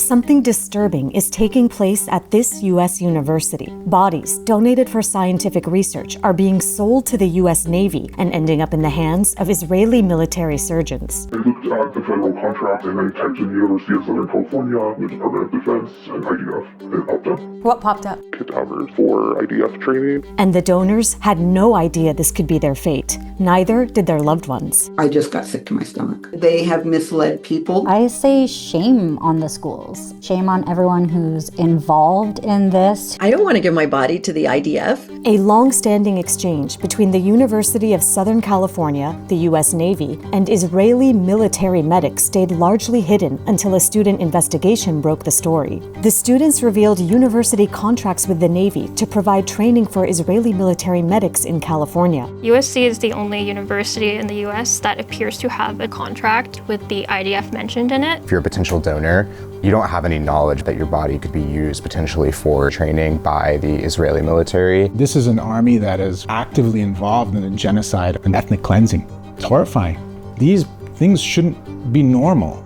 something disturbing is taking place at this U.S. university. Bodies donated for scientific research are being sold to the U.S. Navy and ending up in the hands of Israeli military surgeons. I looked at the federal contract and I typed in University of Southern California, the Department of Defense, and IDF. It popped up. What popped up? Cadavers for IDF training. And the donors had no idea this could be their fate. Neither did their loved ones. I just got sick to my stomach. They have misled people. I say shame on the schools. Shame on everyone who's involved in this. I don't want to give my body to the IDF. A long-standing exchange between the University of Southern California, the U.S. Navy, and Israeli military medics stayed largely hidden until a student investigation broke the story. The students revealed university contracts with the Navy to provide training for Israeli military medics in California. USC is the only university in the U.S. that appears to have a contract with the IDF mentioned in it. If you're a potential donor, you don't have any knowledge that your body could be used potentially for training by the Israeli military. This is an army that is actively involved in a genocide and ethnic cleansing. It's horrifying. These things shouldn't be normal.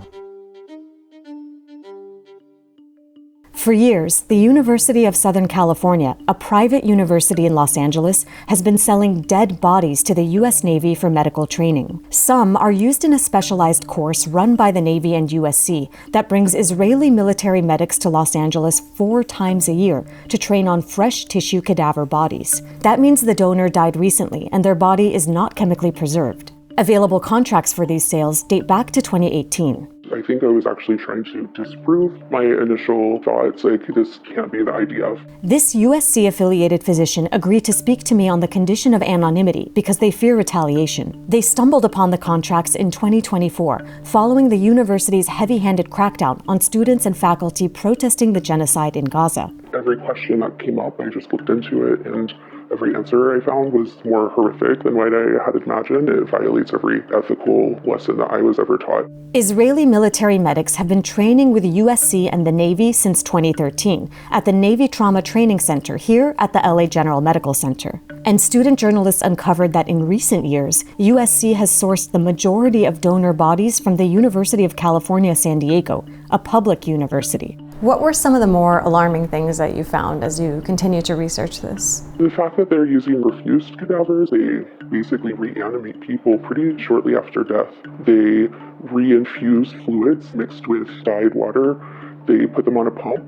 For years, the University of Southern California, a private university in Los Angeles, has been selling dead bodies to the U.S. Navy for medical training. Some are used in a specialized course run by the Navy and USC that brings Israeli military medics to Los Angeles 4 times a year to train on fresh tissue cadaver bodies. That means the donor died recently and their body is not chemically preserved. Available contracts for these sales date back to 2018. I think I was actually trying to disprove my initial thoughts, like this can't be the IDF. This USC-affiliated physician agreed to speak to me on the condition of anonymity because they fear retaliation. They stumbled upon the contracts in 2024, following the university's heavy-handed crackdown on students and faculty protesting the genocide in Gaza. Every question that came up, I just looked into it, and every answer I found was more horrific than what I had imagined. It violates every ethical lesson that I was ever taught. Israeli military medics have been training with USC and the Navy since 2013 at the Navy Trauma Training Center here at the LA General Medical Center. And student journalists uncovered that in recent years, USC has sourced the majority of donor bodies from the University of California, San Diego, a public university. What were some of the more alarming things that you found as you continue to research this? The fact that they're using refused cadavers, they basically reanimate people pretty shortly after death. They reinfuse fluids mixed with dyed water. They put them on a pump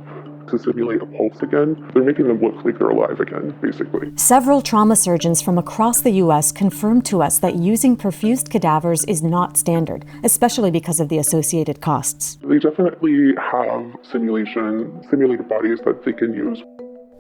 to simulate a pulse again. They're making them look like they're alive again, basically. Several trauma surgeons from across the U.S. confirmed to us that using perfused cadavers is not standard, especially because of the associated costs. They definitely have simulated bodies that they can use.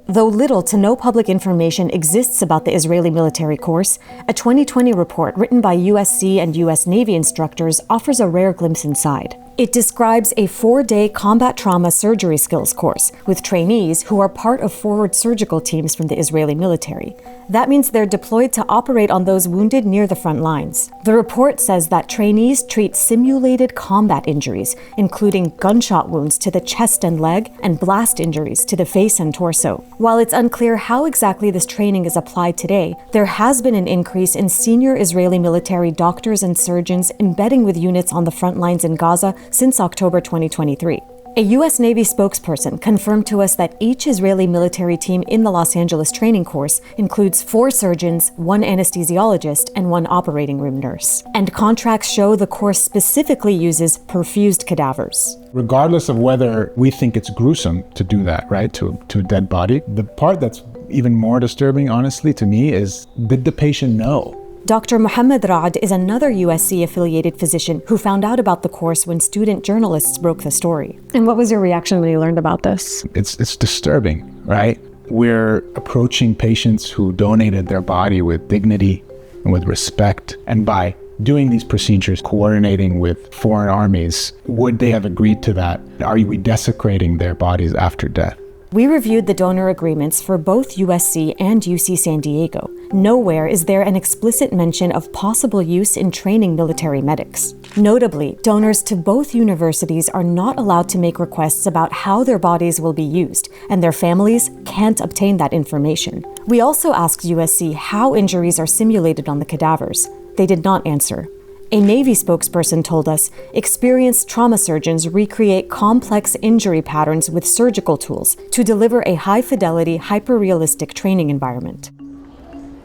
Though little to no public information exists about the Israeli military course, a 2020 report written by USC and US Navy instructors offers a rare glimpse inside. It describes a 4-day combat trauma surgery skills course with trainees who are part of forward surgical teams from the Israeli military. That means they're deployed to operate on those wounded near the front lines. The report says that trainees treat simulated combat injuries, including gunshot wounds to the chest and leg and blast injuries to the face and torso. While it's unclear how exactly this training is applied today, there has been an increase in senior Israeli military doctors and surgeons embedding with units on the front lines in Gaza since October 2023. A U.S. Navy spokesperson confirmed to us that each Israeli military team in the Los Angeles training course includes 4 surgeons, 1 anesthesiologist, and 1 operating room nurse. And contracts show the course specifically uses perfused cadavers. Regardless of whether we think it's gruesome to do that, right, to a dead body, the part that's even more disturbing, honestly, to me is, did the patient know? Dr. Mohammed Raad is another USC-affiliated physician who found out about the course when student journalists broke the story. And what was your reaction when you learned about this? It's disturbing, right? We're approaching patients who donated their body with dignity and with respect, and by doing these procedures, coordinating with foreign armies, would they have agreed to that? Are we desecrating their bodies after death? We reviewed the donor agreements for both USC and UC San Diego. Nowhere is there an explicit mention of possible use in training military medics. Notably, donors to both universities are not allowed to make requests about how their bodies will be used, and their families can't obtain that information. We also asked USC how injuries are simulated on the cadavers. They did not answer. A Navy spokesperson told us experienced trauma surgeons recreate complex injury patterns with surgical tools to deliver a high-fidelity, hyper-realistic training environment.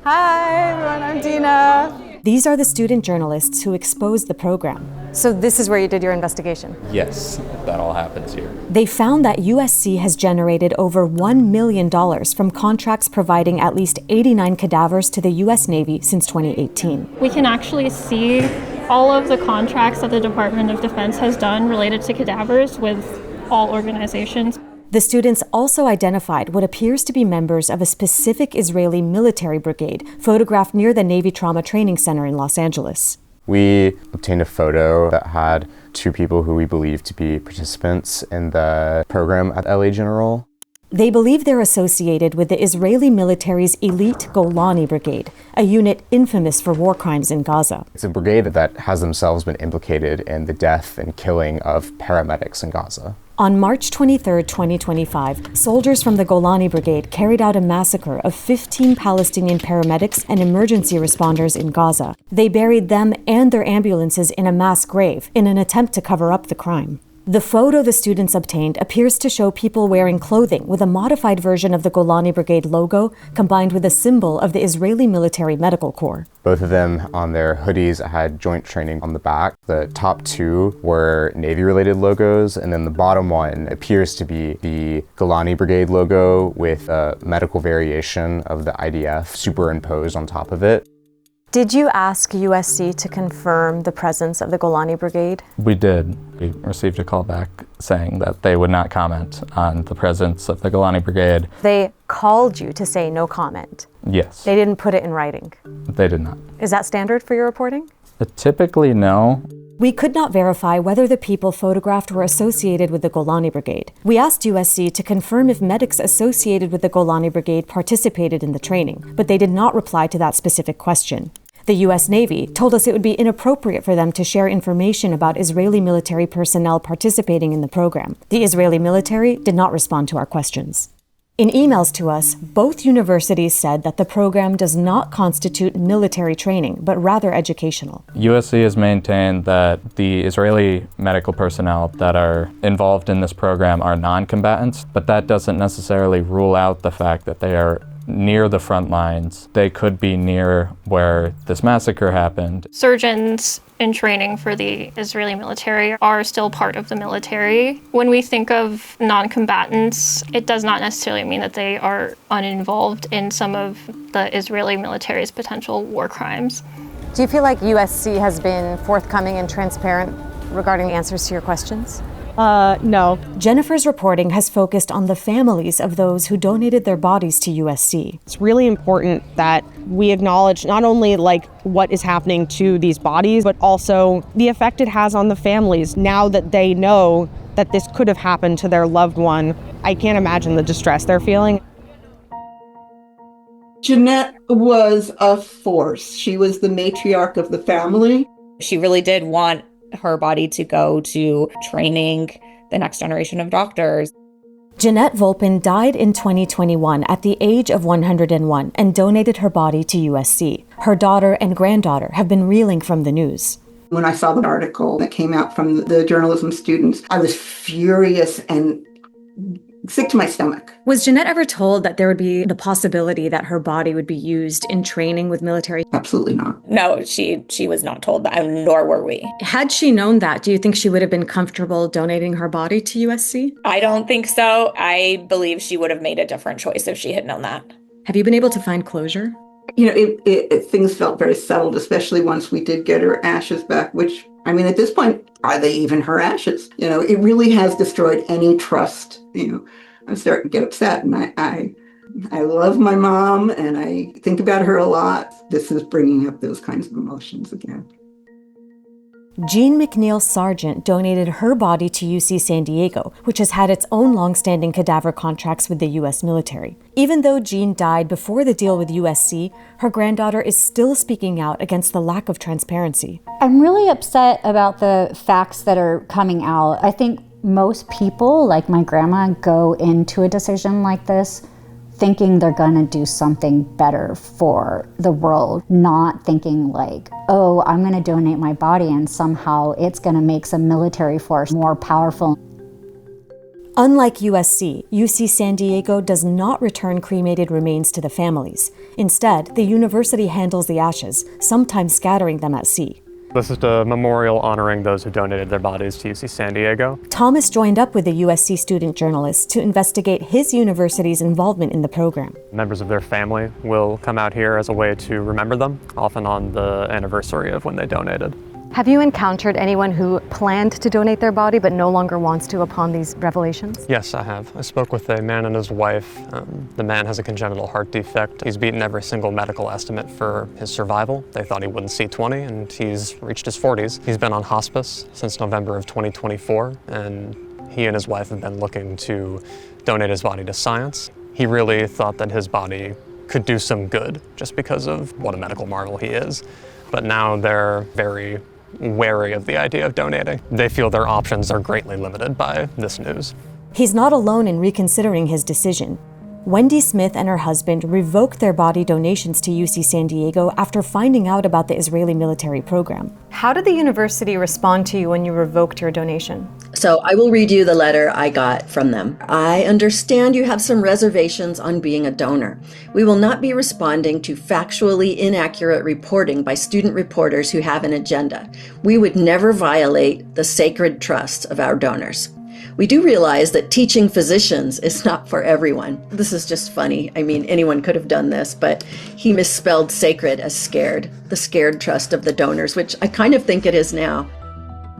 Hi, everyone, I'm Dena. These are the student journalists who exposed the program. So this is where you did your investigation? Yes, that all happens here. They found that USC has generated over $1 million from contracts providing at least 89 cadavers to the US Navy since 2018. We can actually see all of the contracts that the Department of Defense has done related to cadavers with all organizations. The students also identified what appears to be members of a specific Israeli military brigade photographed near the Navy Trauma Training Center in Los Angeles. We obtained a photo that had two people who we believe to be participants in the program at LA General. They believe they're associated with the Israeli military's elite Golani Brigade, a unit infamous for war crimes in Gaza. It's a brigade that has themselves been implicated in the death and killing of paramedics in Gaza. On March 23, 2025, soldiers from the Golani Brigade carried out a massacre of 15 Palestinian paramedics and emergency responders in Gaza. They buried them and their ambulances in a mass grave in an attempt to cover up the crime. The photo the students obtained appears to show people wearing clothing with a modified version of the Golani Brigade logo combined with a symbol of the Israeli Military Medical Corps. Both of them on their hoodies had joint training on the back. The top two were Navy-related logos, and then the bottom one appears to be the Golani Brigade logo with a medical variation of the IDF superimposed on top of it. Did you ask USC to confirm the presence of the Golani Brigade? We did. We received a call back saying that they would not comment on the presence of the Golani Brigade. They called you to say no comment? Yes. They didn't put it in writing? They did not. Is that standard for your reporting? Typically, no. We could not verify whether the people photographed were associated with the Golani Brigade. We asked USC to confirm if medics associated with the Golani Brigade participated in the training, but they did not reply to that specific question. The U.S. Navy told us it would be inappropriate for them to share information about Israeli military personnel participating in the program. The Israeli military did not respond to our questions. In emails to us, both universities said that the program does not constitute military training, but rather educational. USC has maintained that the Israeli medical personnel that are involved in this program are non-combatants, but that doesn't necessarily rule out the fact that they are near the front lines. They could be near where this massacre happened. Surgeons in training for the Israeli military are still part of the military. When we think of non-combatants, it does not necessarily mean that they are uninvolved in some of the Israeli military's potential war crimes. Do you feel like USC has been forthcoming and transparent regarding answers to your questions? No. Jennifer's reporting has focused on the families of those who donated their bodies to USC. It's really important that we acknowledge not only what is happening to these bodies, but also the effect it has on the families now that they know that this could have happened to their loved one. I can't imagine the distress they're feeling. Jeanette was a force. She was the matriarch of the family. She really did want her body to go to training the next generation of doctors. Jeanette Volpin died in 2021 at the age of 101 and donated her body to USC. Her daughter and granddaughter have been reeling from the news. When I saw the article that came out from the journalism students, I was furious and sick to my stomach. Was Jeanette ever told that there would be the possibility that her body would be used in training with military? Absolutely not. No, she was not told that, nor were we. Had she known that, do you think she would have been comfortable donating her body to USC? I don't think so. I believe she would have made a different choice if she had known that. Have you been able to find closure? You know, things felt very settled, especially once we did get her ashes back, which, I mean, at this point, are they even her ashes? You know, it really has destroyed any trust. You know, I'm starting to get upset, and I love my mom, and I think about her a lot. This is bringing up those kinds of emotions again. Jean McNeil Sargent donated her body to UC San Diego, which has had its own long-standing cadaver contracts with the U.S. military. Even though Jean died before the deal with USC, her granddaughter is still speaking out against the lack of transparency. I'm really upset about the facts that are coming out. I think most people, like my grandma, go into a decision like this thinking they're gonna do something better for the world, not thinking like, oh, I'm gonna donate my body and somehow it's gonna make some military force more powerful. Unlike USC, UC San Diego does not return cremated remains to the families. Instead, the university handles the ashes, sometimes scattering them at sea. This is a memorial honoring those who donated their bodies to UC San Diego. Thomas joined up with a USC student journalist to investigate his university's involvement in the program. Members of their family will come out here as a way to remember them, often on the anniversary of when they donated. Have you encountered anyone who planned to donate their body but no longer wants to upon these revelations? Yes, I have. I spoke with a man and his wife. The man has a congenital heart defect. He's beaten every single medical estimate for his survival. They thought he wouldn't see 20, and he's reached his 40s. He's been on hospice since November of 2024, and he and his wife have been looking to donate his body to science. He really thought that his body could do some good just because of what a medical marvel he is. But now they're very wary of the idea of donating. They feel their options are greatly limited by this news. He's not alone in reconsidering his decision. Wendy Smith and her husband revoked their body donations to UC San Diego after finding out about the Israeli military program. How did the university respond to you when you revoked your donation? So I will read you the letter I got from them. I understand you have some reservations on being a donor. We will not be responding to factually inaccurate reporting by student reporters who have an agenda. We would never violate the sacred trust of our donors. We do realize that teaching physicians is not for everyone. This is just funny. I mean, anyone could have done this, but he misspelled sacred as scared, the scared trust of the donors, which I kind of think it is now.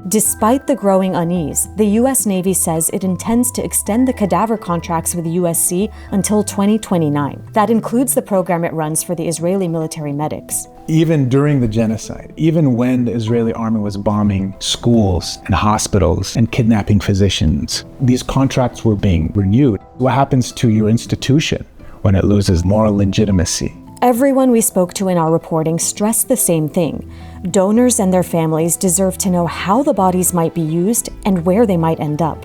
Despite the growing unease, the U.S. Navy says it intends to extend the cadaver contracts with USC until 2029. That includes the program it runs for the Israeli military medics. Even during the genocide, even when the Israeli army was bombing schools and hospitals and kidnapping physicians, these contracts were being renewed. What happens to your institution when it loses moral legitimacy? Everyone we spoke to in our reporting stressed the same thing. Donors and their families deserve to know how the bodies might be used and where they might end up.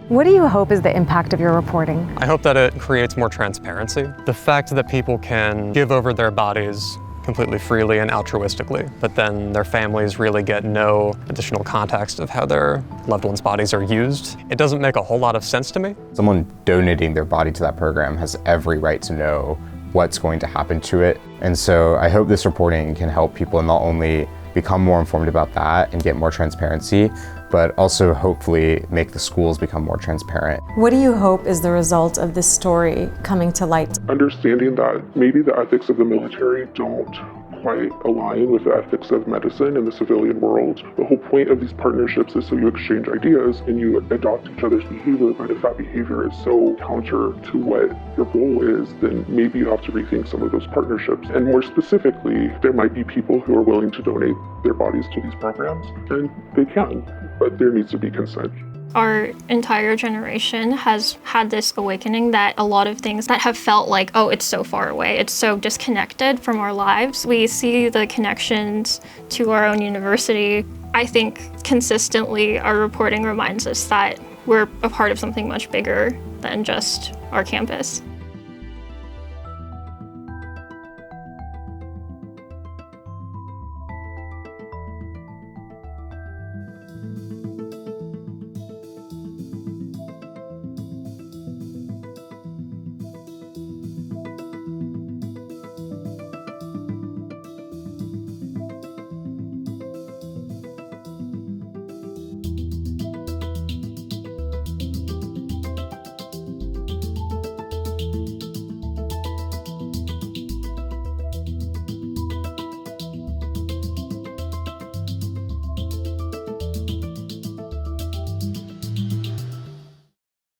What do you hope is the impact of your reporting? I hope that it creates more transparency. The fact that people can give over their bodies completely freely and altruistically, but then their families really get no additional context of how their loved ones' bodies are used. It doesn't make a whole lot of sense to me. Someone donating their body to that program has every right to know what's going to happen to it. And so I hope this reporting can help people not only become more informed about that and get more transparency, but also hopefully make the schools become more transparent. What do you hope is the result of this story coming to light? Understanding that maybe the ethics of the military don't quite align with the ethics of medicine in the civilian world. The whole point of these partnerships is so you exchange ideas and you adopt each other's behavior, but if that behavior is so counter to what your goal is, then maybe you have to rethink some of those partnerships. And more specifically, there might be people who are willing to donate their bodies to these programs, and they can, but there needs to be consent. Our entire generation has had this awakening that a lot of things that have felt like, oh, it's so far away, it's so disconnected from our lives. We see the connections to our own university. I think consistently our reporting reminds us that we're a part of something much bigger than just our campus.